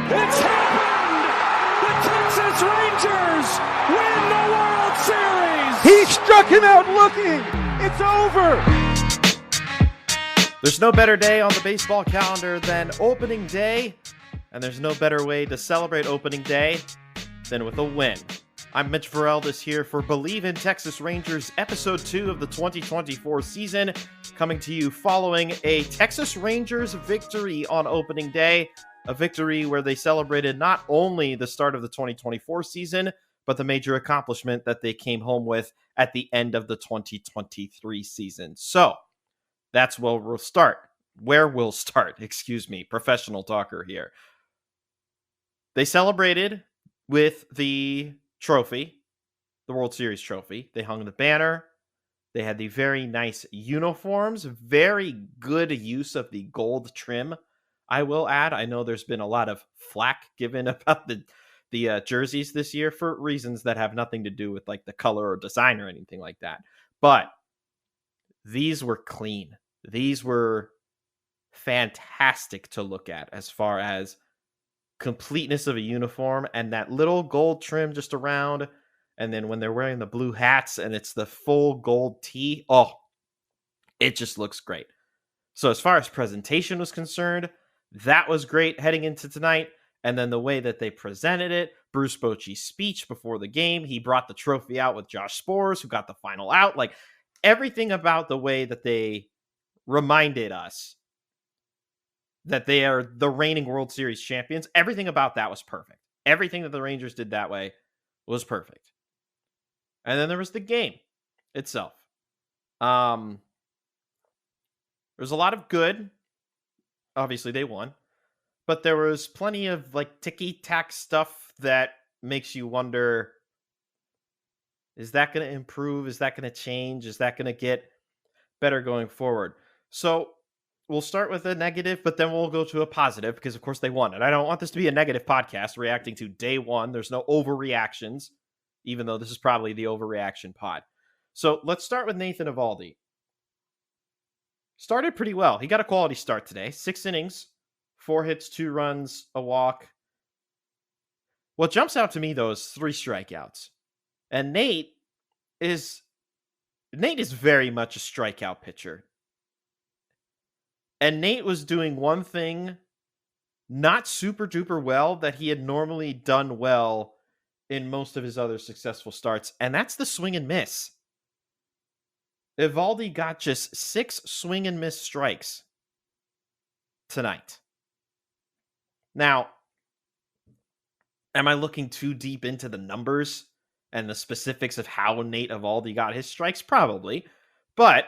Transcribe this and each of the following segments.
It's happened! The Texas Rangers win the World Series! He struck him out looking! It's over! There's no better day on the baseball calendar than opening day, and there's no better way to celebrate opening day than with a win. I'm Mitch Vareldis here for Bleav in Texas Rangers, Episode 2 of the 2024 season, coming to you following a Texas Rangers victory on opening day, a victory where they celebrated not only the start of the 2024 season, but the major accomplishment that they came home with at the end of the 2023 season. So, that's where we'll start. Professional talker here. They celebrated with the trophy, the World Series trophy. They hung the banner. They had the very nice uniforms, very good use of the gold trim. I will add, I know there's been a lot of flack given about the jerseys this year for reasons that have nothing to do with like the color or design or anything like that. But these were clean. These were fantastic to look at as far as completeness of a uniform and that little gold trim just around. And then when they're wearing the blue hats and it's the full gold tee, it just looks great. So as far as presentation was concerned, that was great heading into tonight. And then the way that they presented it, Bruce Bochy's speech before the game, he brought the trophy out with Josh Sborz, who got the final out. Like everything about the way that they reminded us that they are the reigning World Series champions, everything about that was perfect. Everything that the Rangers did that way was perfect. And then there was the game itself. There was a lot of good. Obviously, they won. But there was plenty of like ticky-tack stuff that makes you wonder, is that going to improve? Is that going to change? Is that going to get better going forward? So we'll start with a negative, but then we'll go to a positive because, of course, they won. And I don't want this to be a negative podcast reacting to day one. There's no overreactions, even though this is probably the overreaction pod. So let's start with Nathan Eovaldi. Started pretty well. He got a quality start today. 6 innings, 4 hits, 2 runs, a walk. What jumps out to me, though, is 3 strikeouts. And Nate is very much a strikeout pitcher. And Nate was doing one thing not super duper well that he had normally done well in most of his other successful starts, and that's the swing and miss. Eovaldi got just 6 swing and miss strikes tonight. Now, am I looking too deep into the numbers and the specifics of how Nate Eovaldi got his strikes? Probably. But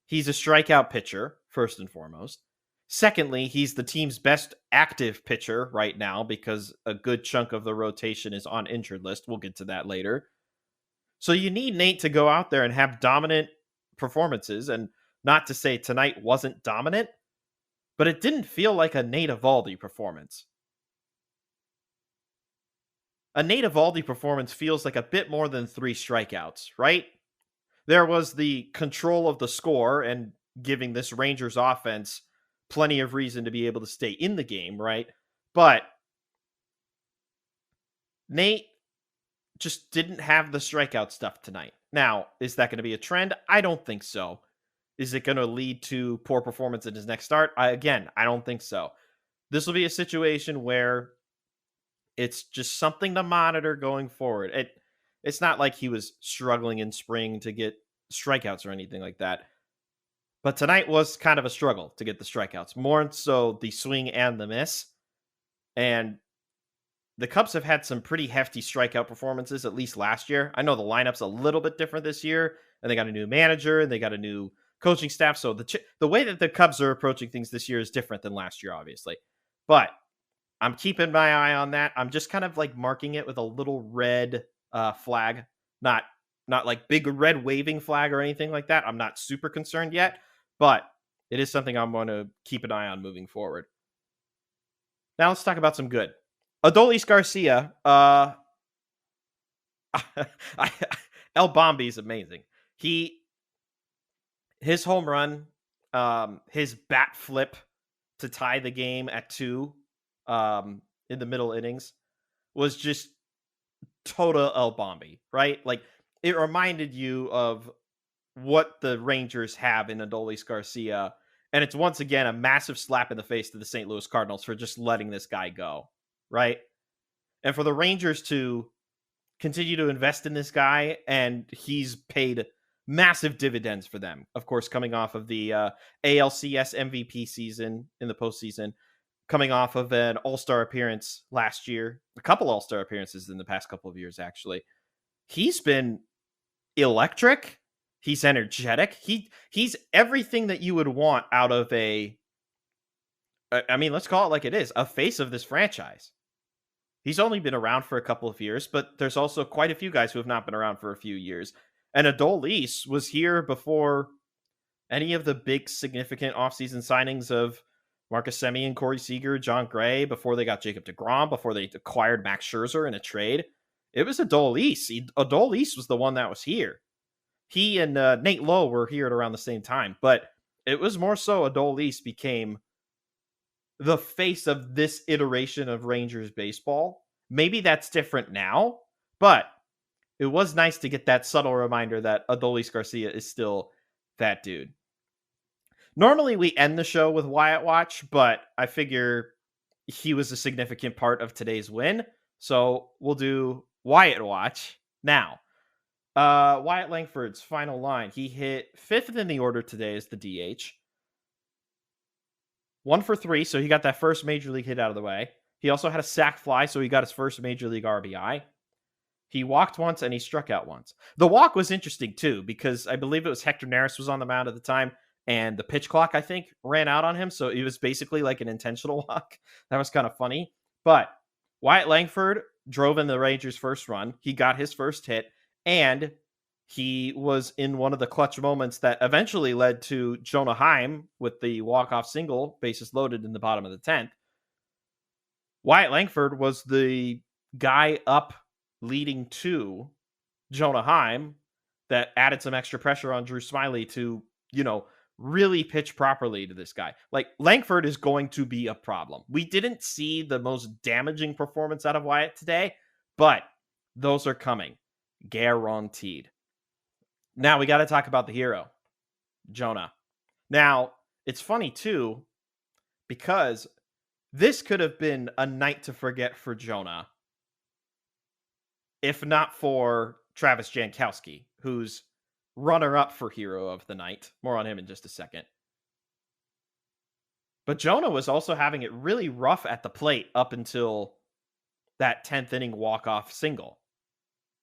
he's a strikeout pitcher, first and foremost. Secondly, he's the team's best active pitcher right now because a good chunk of the rotation is on injured list. We'll get to that later. So you need Nate to go out there and have dominant performances. And not to say tonight wasn't dominant, but it didn't feel like a Nate Eovaldi performance. A Nate Eovaldi performance feels like a bit more than 3 strikeouts, right? There was the control of the score and giving this Rangers offense plenty of reason to be able to stay in the game, right? But Nate just didn't have the strikeout stuff tonight. Now, is that going to be a trend? I don't think so. Is it going to lead to poor performance in his next start? I don't think so. This will be a situation where it's just something to monitor going forward. It's not like he was struggling in spring to get strikeouts or anything like that. But tonight was kind of a struggle to get the strikeouts. More so the swing and the miss. And the Cubs have had some pretty hefty strikeout performances, at least last year. I know the lineup's a little bit different this year. And they got a new manager. And they got a new coaching staff. So the way that the Cubs are approaching things this year is different than last year, obviously. But I'm keeping my eye on that. I'm just kind of like marking it with a little red flag. Not like big red waving flag or anything like that. I'm not super concerned yet. But it is something I'm going to keep an eye on moving forward. Now let's talk about some good. Adolis Garcia. El Bombi is amazing. His home run, his bat flip to tie the game at 2, in the middle innings was just total El Bombi, right? Like it reminded you of what the Rangers have in Adolis Garcia. And it's once again a massive slap in the face to the St. Louis Cardinals for just letting this guy go, right? And for the Rangers to continue to invest in this guy, and he's paid massive dividends for them. Of course, coming off of the ALCS MVP season in the postseason, coming off of an All-Star appearance last year, a couple All-Star appearances in the past couple of years, actually. He's been electric. He's energetic. He's everything that you would want out of let's call it like it is, a face of this franchise. He's only been around for a couple of years, but there's also quite a few guys who have not been around for a few years. And Adolis was here before any of the big significant offseason signings of Marcus Semien, Corey Seager, John Gray, before they got Jacob deGrom, before they acquired Max Scherzer in a trade. It was Adolis. Adolis was the one that was here. He and Nate Lowe were here at around the same time, but it was more so Adolis became the face of this iteration of Rangers baseball. Maybe that's different now, but it was nice to get that subtle reminder that Adolis Garcia is still that dude. Normally we end the show with Wyatt Watch, but I figure he was a significant part of today's win, so we'll do Wyatt Watch now. Wyatt Langford's final line. He hit 5th in the order today as the DH. 1 for 3, so he got that first major league hit out of the way. He also had a sac fly, so he got his first major league RBI. He walked once and he struck out once. The walk was interesting too, because I believe it was Hector Neris was on the mound at the time, and the pitch clock, I think, ran out on him, so it was basically like an intentional walk. That was kind of funny. But Wyatt Langford drove in the Rangers' first run. He got his first hit, and he was in one of the clutch moments that eventually led to Jonah Heim with the walk-off single, bases loaded in the bottom of the 10th. Wyatt Langford was the guy up leading to Jonah Heim that added some extra pressure on Drew Smyly to, really pitch properly to this guy. Like, Langford is going to be a problem. We didn't see the most damaging performance out of Wyatt today, but those are coming. Guaranteed. Now we got to talk about the hero, Jonah. Now, it's funny too, because this could have been a night to forget for Jonah, if not for Travis Jankowski, who's runner-up for hero of the night. More on him in just a second. But Jonah was also having it really rough at the plate up until that 10th inning walk-off single.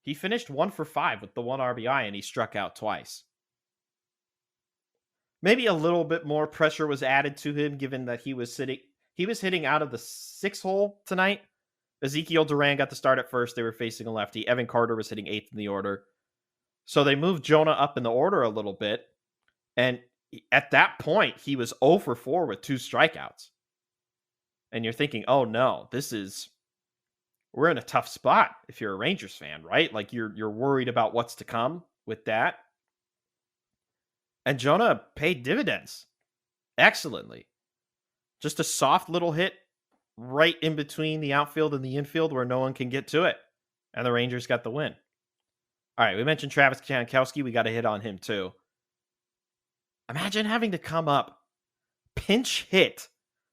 He finished 1 for 5 with the 1 RBI, and he struck out twice. Maybe a little bit more pressure was added to him, given that he was hitting out of the 6th hole tonight. Ezekiel Duran got the start at first. They were facing a lefty. Evan Carter was hitting 8th in the order. So they moved Jonah up in the order a little bit. And at that point, he was 0 for 4 with 2 strikeouts. And you're thinking, oh no, we're in a tough spot if you're a Rangers fan, right? Like you're worried about what's to come with that. And Jonah paid dividends excellently. Just a soft little hit right in between the outfield and the infield where no one can get to it. And the Rangers got the win. All right, we mentioned Travis Jankowski. We got to hit on him too. Imagine having to come up, pinch hit.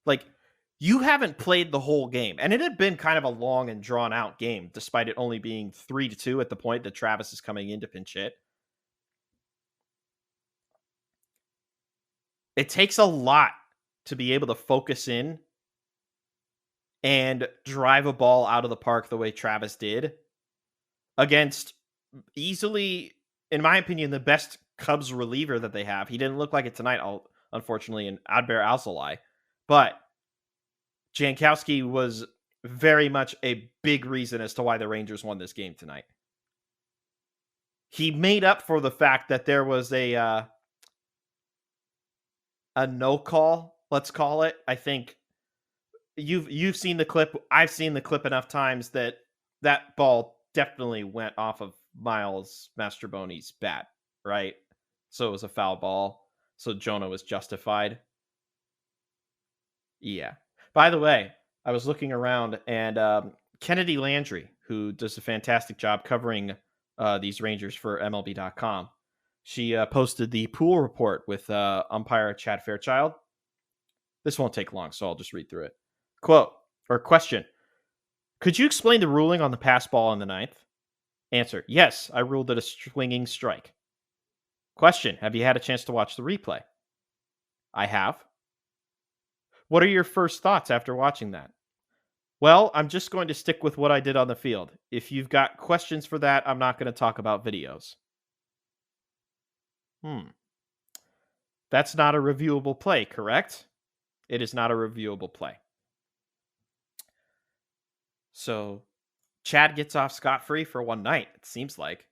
Like, you haven't played the whole game. And it had been kind of a long and drawn out game, despite it only being 3-2 at the point that Travis is coming in to pinch hit. It takes a lot to be able to focus in and drive a ball out of the park the way Travis did against easily, in my opinion, the best Cubs reliever that they have. He didn't look like it tonight, unfortunately, in Adbert Alzolay. But Jankowski was very much a big reason as to why the Rangers won this game tonight. He made up for the fact that there was a no call, let's call it. I think you've seen the clip. I've seen the clip enough times that ball definitely went off of Miles Mastrobuoni's bat, right? So it was a foul ball. So Jonah was justified. Yeah. By the way, I was looking around, and Kennedy Landry, who does a fantastic job covering these Rangers for MLB.com, she posted the pool report with umpire Chad Fairchild. This won't take long, so I'll just read through it. Quote, or question: could you explain the ruling on the pass ball in the ninth? Answer: yes, I ruled it a swinging strike. Question: have you had a chance to watch the replay? I have. What are your first thoughts after watching that? Well, I'm just going to stick with what I did on the field. If you've got questions for that, I'm not going to talk about videos. That's not a reviewable play, correct? It is not a reviewable play. So Chad gets off scot-free for one night, it seems like.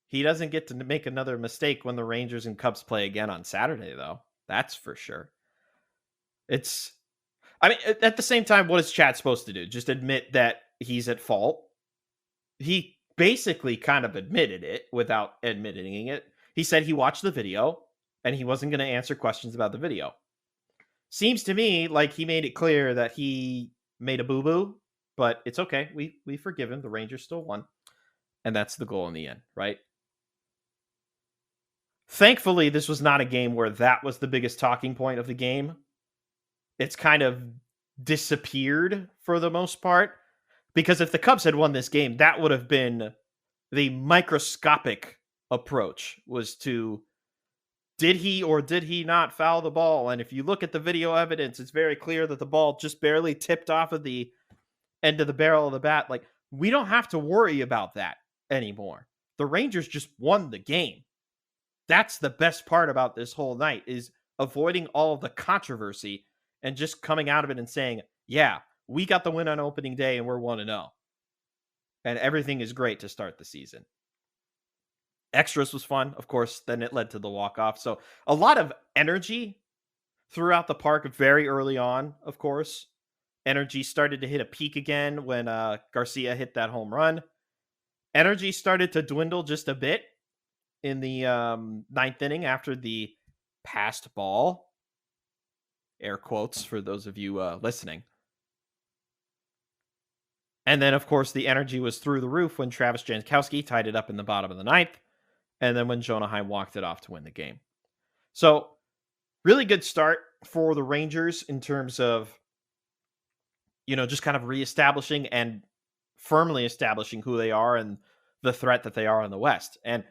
He doesn't get to make another mistake when the Rangers and Cubs play again on Saturday, though. That's for sure. I mean, at the same time, what is Chad supposed to do? Just admit that he's at fault? He basically kind of admitted it without admitting it. He said he watched the video and he wasn't going to answer questions about the video. Seems to me like he made it clear that he made a boo-boo, but it's okay. We forgive him. The Rangers still won. And that's the goal in the end, right? Thankfully, this was not a game where that was the biggest talking point of the game. It's kind of disappeared for the most part. Because if the Cubs had won this game, that would have been the microscopic approach, was to, did he or did he not foul the ball? And if you look at the video evidence, it's very clear that the ball just barely tipped off of the end of the barrel of the bat. Like, we don't have to worry about that anymore. The Rangers just won the game. That's the best part about this whole night, is avoiding all of the controversy and just coming out of it and saying, yeah, we got the win on opening day and we're 1-0. And everything is great to start the season. Extras was fun, of course. Then it led to the walk-off. So a lot of energy throughout the park very early on, of course. Energy started to hit a peak again when Garcia hit that home run. Energy started to dwindle just a bit in the ninth inning after the passed ball. Air quotes for those of you listening. And then, of course, the energy was through the roof when Travis Jankowski tied it up in the bottom of the ninth. And then when Jonah Heim walked it off to win the game. So, really good start for the Rangers in terms of, just kind of reestablishing and firmly establishing who they are and the threat that they are in the West. And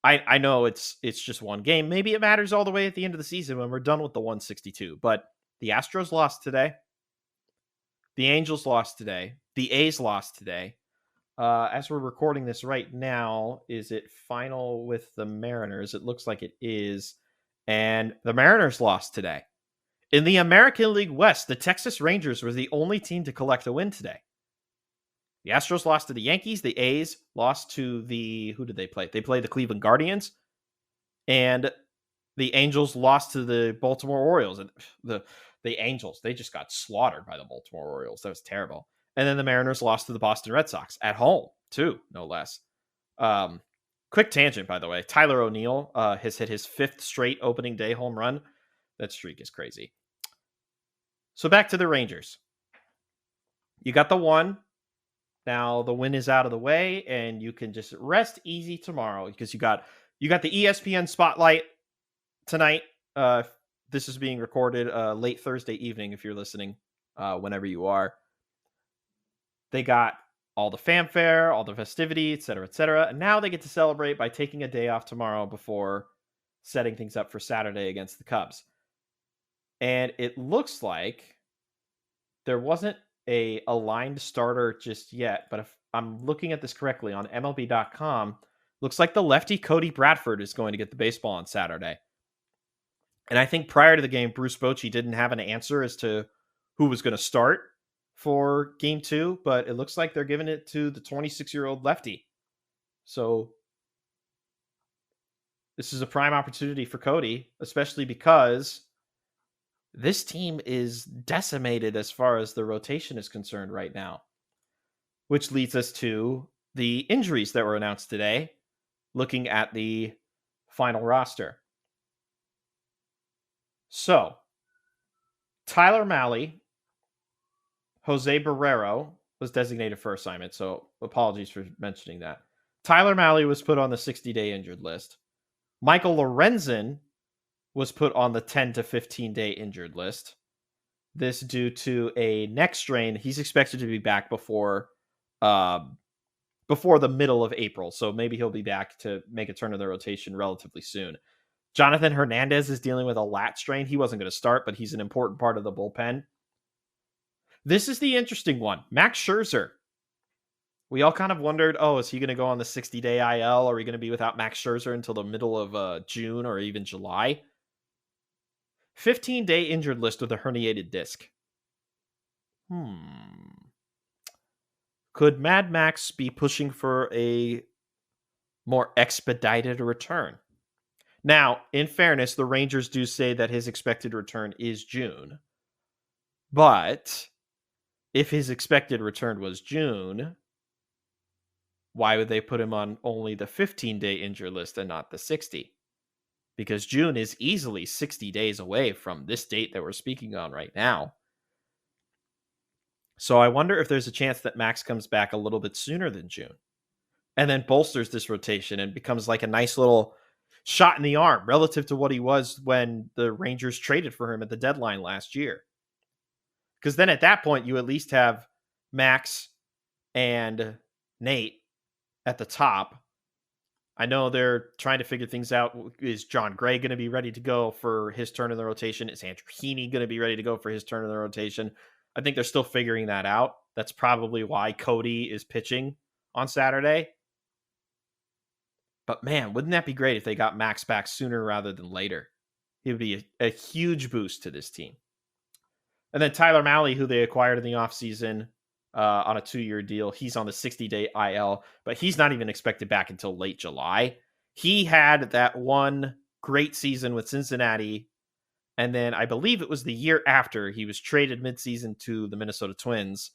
I know it's just one game. Maybe it matters all the way at the end of the season when we're done with the 162. But the Astros lost today. The Angels lost today. The A's lost today. As we're recording this right now, is it final with the Mariners? It looks like it is. And the Mariners lost today. In the American League West, the Texas Rangers were the only team to collect a win today. The Astros lost to the Yankees. The A's lost to who did they play? They played the Cleveland Guardians. And the Angels lost to the Baltimore Orioles. And the Angels, they just got slaughtered by the Baltimore Orioles. That was terrible. And then the Mariners lost to the Boston Red Sox at home, too, no less. Quick tangent, by the way. Tyler O'Neill has hit his 5th straight opening day home run. That streak is crazy. So back to the Rangers. You got the one. Now the win is out of the way, and you can just rest easy tomorrow because you got the ESPN spotlight tonight. This is being recorded late Thursday evening if you're listening, whenever you are. They got all the fanfare, all the festivity, etc., etc. And now they get to celebrate by taking a day off tomorrow before setting things up for Saturday against the Cubs. And it looks like there wasn't a aligned starter just yet, but if I'm looking at this correctly on MLB.com, looks like the lefty Cody Bradford is going to get the baseball on Saturday. And I think prior to the game, Bruce Bochy didn't have an answer as to who was going to start for Game 2, but it looks like they're giving it to the 26-year-old lefty. So this is a prime opportunity for Cody, especially because this team is decimated as far as the rotation is concerned right now, which leads us to the injuries that were announced today, looking at the final roster. So, Tyler Mahle, Jose Barrero was designated for assignment, so apologies for mentioning that. Tyler Mahle was put on the 60-day injured list. Michael Lorenzen was put on the 10 to 15-day injured list. This due to a neck strain. He's expected to be back before the middle of April, so maybe he'll be back to make a turn of the rotation relatively soon. Jonathan Hernandez is dealing with a lat strain. He wasn't going to start, but he's an important part of the bullpen. This is the interesting one. Max Scherzer. We all kind of wondered, is he going to go on the 60-day IL? Are we going to be without Max Scherzer until the middle of June or even July? 15-day injured list with a herniated disc. Could Mad Max be pushing for a more expedited return? Now, in fairness, the Rangers do say that his expected return is June. But if his expected return was June, why would they put him on only the 15-day injured list and not the 60? Because June is easily 60 days away from this date that we're speaking on right now. So I wonder if there's a chance that Max comes back a little bit sooner than June and then bolsters this rotation and becomes like a nice little shot in the arm relative to what he was when the Rangers traded for him at the deadline last year. Because then at that point, you at least have Max and Nate at the top. I know they're trying to figure things out. Is John Gray going to be ready to go for his turn in the rotation? Is Andrew Heaney going to be ready to go for his turn in the rotation? I think they're still figuring that out. That's probably why Cody is pitching on Saturday. But man, wouldn't that be great if they got Max back sooner rather than later? It would be a huge boost to this team. And then Tyler Mahle, who they acquired in the offseason on a 2-year deal, he's on the 60-day IL, but he's not even expected back until late July. He had that one great season with Cincinnati, and then I Bleav it was the year after he was traded midseason to the Minnesota Twins.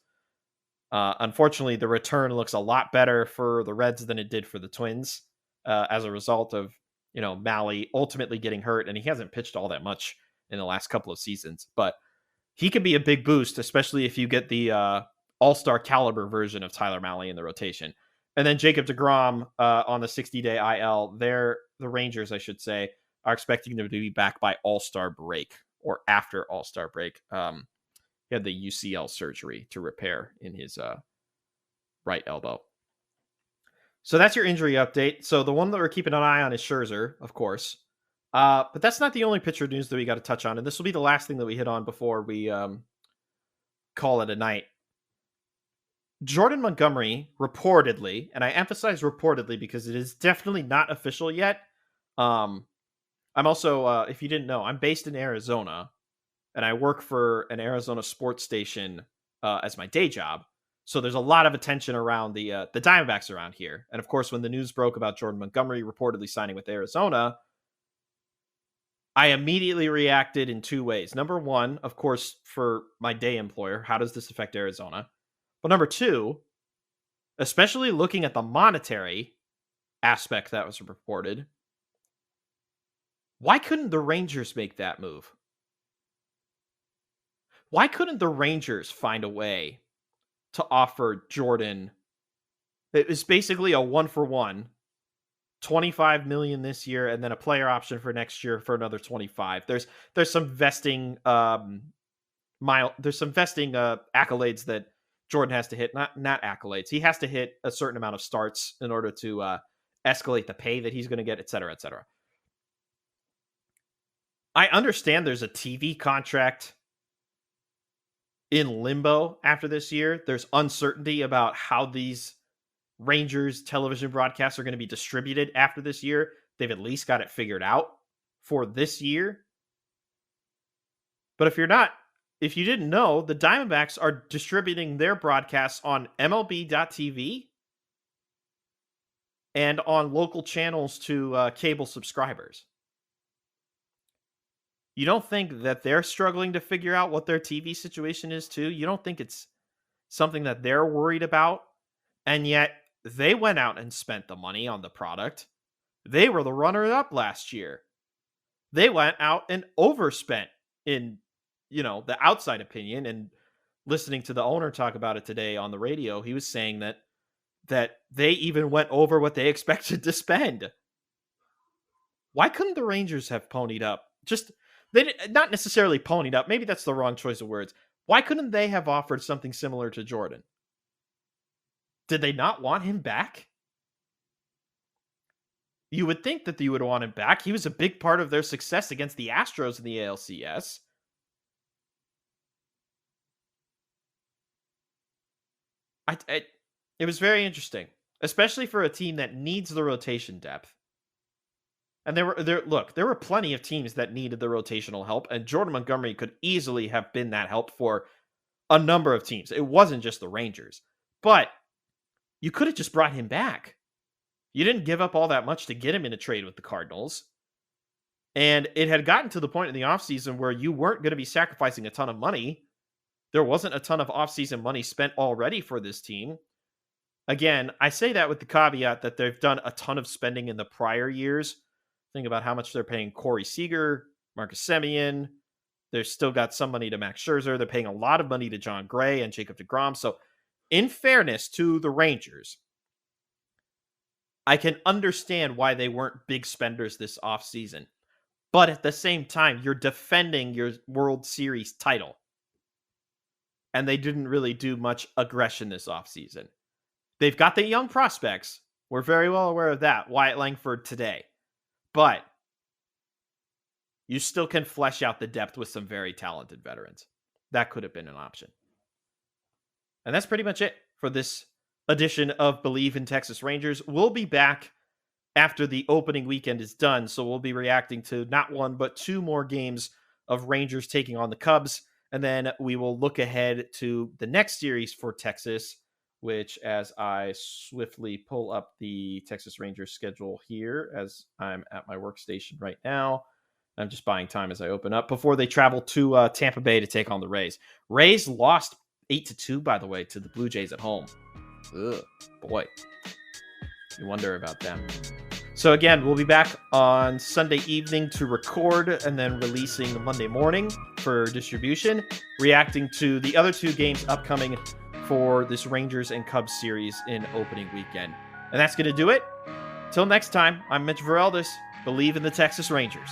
Unfortunately, the return looks a lot better for the Reds than it did for the Twins as a result of Mahle ultimately getting hurt, and he hasn't pitched all that much in the last couple of seasons. But he could be a big boost, especially if you get the all-star caliber version of Tyler Mahle in the rotation. And then Jacob deGrom on the 60-day IL. The Rangers, I should say, are expecting him to be back by All-Star break or after All-Star break. He had the UCL surgery to repair in his right elbow. So that's your injury update. So the one that we're keeping an eye on is Scherzer, of course. But that's not the only pitcher news that we got to touch on. And this will be the last thing that we hit on before we call it a night. Jordan Montgomery reportedly, and I emphasize reportedly because it is definitely not official yet. I'm also, if you didn't know, I'm based in Arizona, and I work for an Arizona sports station as my day job. So there's a lot of attention around the Diamondbacks around here. And of course, when the news broke about Jordan Montgomery reportedly signing with Arizona, I immediately reacted in 2 ways. Number one, of course, for my day employer, how does this affect Arizona? But number two, especially looking at the monetary aspect that was reported, why couldn't the Rangers make that move? Why couldn't the Rangers find a way to offer Jordan? It was basically a 1-for-1, $25 million this year, and then a player option for next year for another 25. There's some vesting accolades that Jordan has to hit. Not accolades. He has to hit a certain amount of starts in order to escalate the pay that he's going to get, et cetera, et cetera. I understand there's a TV contract in limbo after this year. There's uncertainty about how these Rangers television broadcasts are going to be distributed after this year. They've at least got it figured out for this year. But if you didn't know, the Diamondbacks are distributing their broadcasts on MLB.TV and on local channels to cable subscribers. You don't think that they're struggling to figure out what their TV situation is too? You don't think it's something that they're worried about? And yet they went out and spent the money on the product. They were the runner-up last year. They went out and overspent in the outside opinion, and listening to the owner talk about it today on the radio, he was saying that they even went over what they expected to spend. Why couldn't the Rangers have ponied up? Not necessarily ponied up. Maybe that's the wrong choice of words. Why couldn't they have offered something similar to Jordan? Did they not want him back? You would think that you would want him back. He was a big part of their success against the Astros in the ALCS. It was very interesting, especially for a team that needs the rotation depth. And there were plenty of teams that needed the rotational help, and Jordan Montgomery could easily have been that help for a number of teams. It wasn't just the Rangers, but you could have just brought him back. You didn't give up all that much to get him in a trade with the Cardinals. And it had gotten to the point in the offseason where you weren't going to be sacrificing a ton of money. There wasn't a ton of offseason money spent already for this team. Again, I say that with the caveat that they've done a ton of spending in the prior years. Think about how much they're paying Corey Seager, Marcus Semien. They've still got some money to Max Scherzer. They're paying a lot of money to John Gray and Jacob deGrom. So, in fairness to the Rangers, I can understand why they weren't big spenders this offseason. But at the same time, you're defending your World Series title. And they didn't really do much aggression this offseason. They've got the young prospects. We're very well aware of that. Wyatt Langford today. But you still can flesh out the depth with some very talented veterans. That could have been an option. And that's pretty much it for this edition of Bleav in Texas Rangers. We'll be back after the opening weekend is done, so we'll be reacting to not one, but two more games of Rangers taking on the Cubs, and then we will look ahead to the next series for Texas, which, as I swiftly pull up the Texas Rangers schedule here, as I'm at my workstation right now, I'm just buying time as I open up, before they travel to Tampa Bay to take on the Rays. Rays lost 8-2, by the way, to the Blue Jays at home. Ugh, boy. You wonder about them. So again, we'll be back on Sunday evening to record and then releasing Monday morning for distribution, reacting to the other two games upcoming for this Rangers and Cubs series in opening weekend. And that's going to do it. Till next time, I'm Mitch Vereldes. Bleav in the Texas Rangers.